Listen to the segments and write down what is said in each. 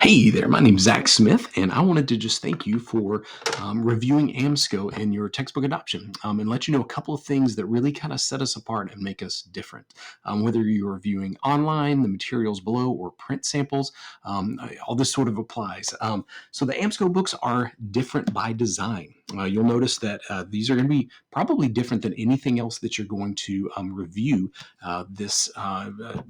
Hey there, my name's Zach Smith, and I wanted to just thank you for reviewing AMSCO and your textbook adoption and let you know a couple of things that really kind of set us apart and make us different. Whether you're reviewing online, the materials below, or print samples, all this sort of applies. So the AMSCO books are different by design. You'll notice that these are going to be probably different than anything else that you're going to review this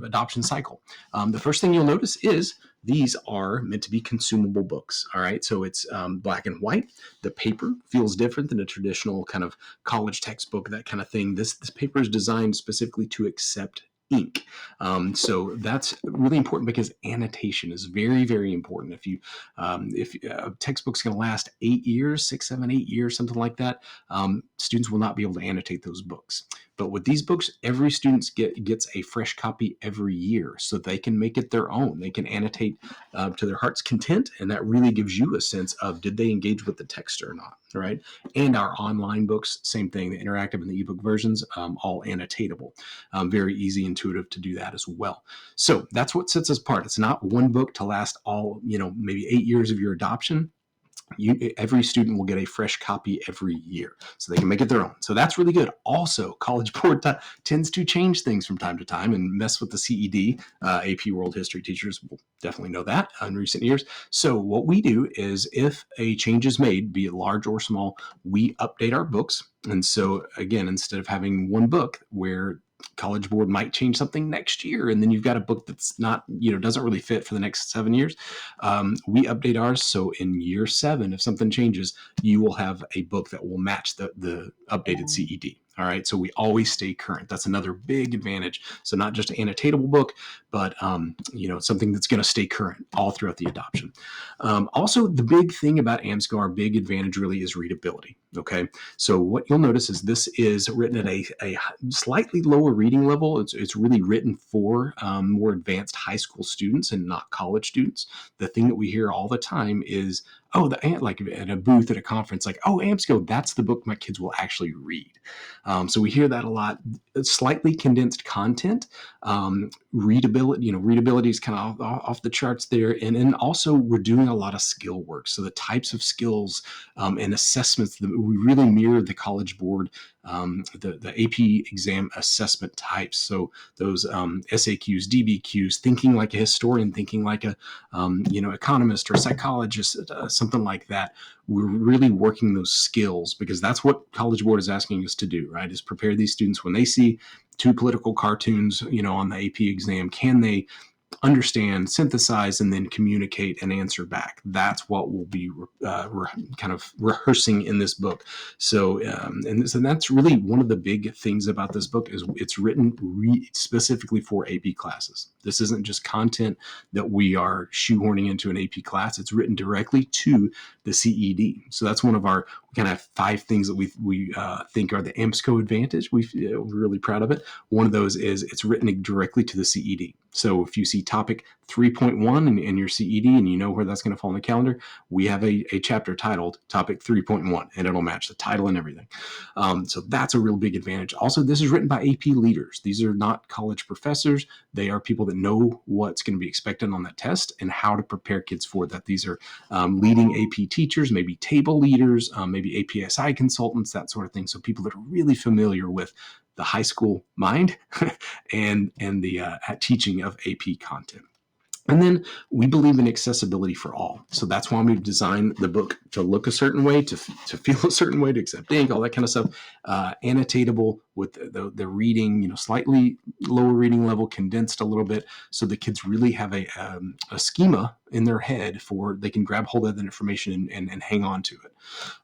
adoption cycle. The first thing you'll notice is these are meant to be consumable books. All right. So it's black and white. The paper feels different than a traditional kind of college textbook, that kind of thing. This paper is designed specifically to accept ink. So that's really important because annotation is very, very important. If a textbook's going to last 8 years, 6, 7, 8 years, something like that, students will not be able to annotate those books. But with these books, every student gets a fresh copy every year, so they can make it their own. They can annotate to their heart's content, and that really gives you a sense of did they engage with the text or not, right? And our online books, same thing, the interactive and the ebook versions, all annotatable. Very easy, intuitive to do that as well. So that's what sets us apart. It's not one book to last all, maybe 8 years of your adoption. Every student will get a fresh copy every year, so they can make it their own. So that's really good. Also, College Board tends to change things from time to time and mess with the CED. AP World History teachers will definitely know that in recent years. So what we do is if a change is made, be it large or small, we update our books. And so again, instead of having one book where College Board might change something next year, and then you've got a book that's not, doesn't really fit for the next 7 years. We update ours, so in year 7, if something changes, you will have a book that will match the updated CED. All right, so we always stay current. That's another big advantage. So not just an annotatable book, but something that's going to stay current all throughout the adoption. Also, the big thing about AMSCO, our big advantage really is readability. Okay, so what you'll notice is this is written at a slightly lower reading level. It's really written for more advanced high school students and not college students. The thing that we hear all the time is, like at a booth at a conference, like, AMSCO, that's the book my kids will actually read. So we hear that a lot. Slightly condensed content, readability is kind of off the charts there. And then also we're doing a lot of skill work. So the types of skills and assessments that we really mirror the College Board, the AP exam assessment types. So those SAQs, DBQs, thinking like a historian, thinking like a economist or psychologist, something like that. We're really working those skills because that's what College Board is asking us to do, right? Is prepare these students when they see two political cartoons, on the AP exam. Can they understand, synthesize, and then communicate and answer back? That's what we'll be kind of rehearsing in this book. So, and that's really one of the big things about this book is it's written specifically for AP classes. This isn't just content that we are shoehorning into an AP class. It's written directly to the CED. So that's one of our kind of 5 things that we think are the AMSCO advantage. We're really proud of it. One of those is it's written directly to the CED. So if you see topic 3.1 in your CED and you know where that's going to fall in the calendar, we have a chapter titled topic 3.1 and it'll match the title and everything. So that's a real big advantage. Also, this is written by AP leaders. These are not college professors. They are people that know what's going to be expected on that test and how to prepare kids for that. These are leading AP teachers, maybe table leaders, maybe APSI consultants, that sort of thing. So people that are really familiar with the high school mind and the teaching of AP content. And then we believe in accessibility for all. So that's why we've designed the book to look a certain way, to feel a certain way, to accept ink, all that kind of stuff. Annotatable with the reading, slightly lower reading level, condensed a little bit, so the kids really have a schema in their head for they can grab hold of that information and hang on to it.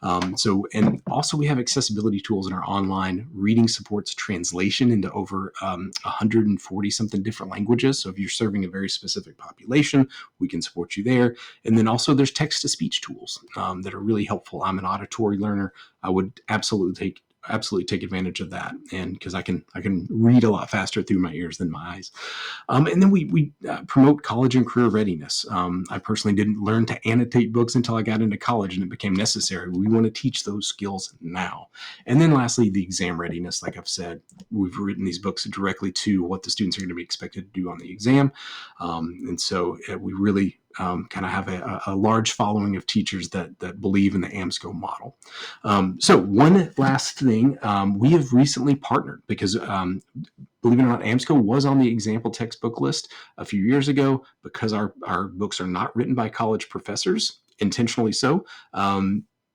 And also we have accessibility tools in our online. Reading supports translation into over 140 something different languages. So if you're serving a very specific population, we can support you there. And then also there's text-to-speech tools that are really helpful. I'm an auditory learner. I would absolutely take advantage of that, and because I can read a lot faster through my ears than my eyes. And then we promote college and career readiness. I personally didn't learn to annotate books until I got into college, and it became necessary. We want to teach those skills now. And then lastly, the exam readiness. Like I've said, we've written these books directly to what the students are going to be expected to do on the exam, and so we really kind of have a large following of teachers that believe in the AMSCO model. So one last thing, we have recently partnered because believe it or not, AMSCO was on the example textbook list a few years ago because our books are not written by college professors, intentionally so.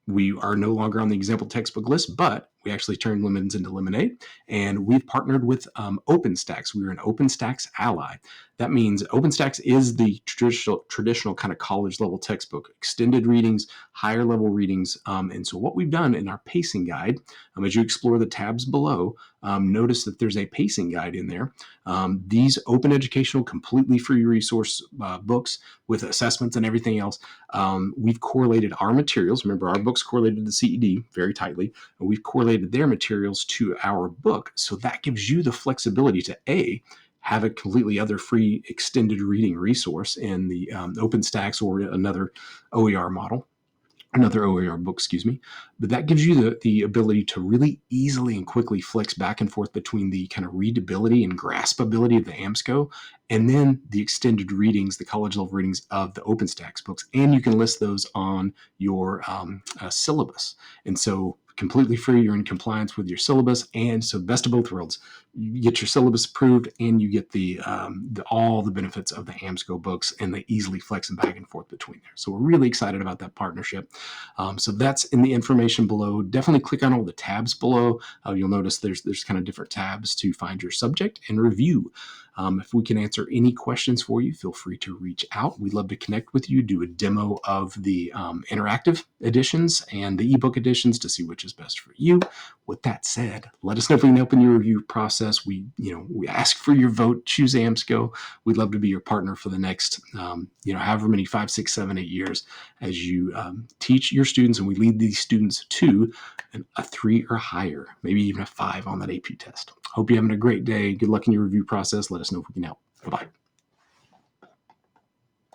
We are no longer on the example textbook list, but we actually turned lemons into lemonade, and we've partnered with OpenStax. We're an OpenStax ally. That means OpenStax is the traditional kind of college level textbook, extended readings, higher level readings. And so what we've done in our pacing guide, as you explore the tabs below, notice that there's a pacing guide in there. These open educational, completely free resource books with assessments and everything else, we've correlated our materials. Remember, our books correlated to the CED very tightly, and we've correlated their materials to our book. So that gives you the flexibility to have a completely other free extended reading resource in the OpenStax or another OER model. Another OER book, excuse me. But that gives you the ability to really easily and quickly flex back and forth between the kind of readability and graspability of the AMSCO and then the extended readings, the college level readings of the OpenStax books. And you can list those on your syllabus. And so completely free, you're in compliance with your syllabus. And so best of both worlds, you get your syllabus approved and you get all the benefits of the AMSCO books and the easily flexing back and forth between there. So we're really excited about that partnership. So that's in the information below. Definitely click on all the tabs below. You'll notice there's kind of different tabs to find your subject and review. If we can answer any questions for you, feel free to reach out. We'd love to connect with you, do a demo of the interactive editions and the ebook editions to see which is best for you. With that said, let us know if we can open your review process. We ask for your vote. Choose AMSCO. We'd love to be your partner for the next, however many 5, 6, 7, 8 years as you teach your students, and we lead these students to a 3 or higher, maybe even a 5 on that AP test. Hope you're having a great day. Good luck in your review process. Let us know if we can help. Bye-bye.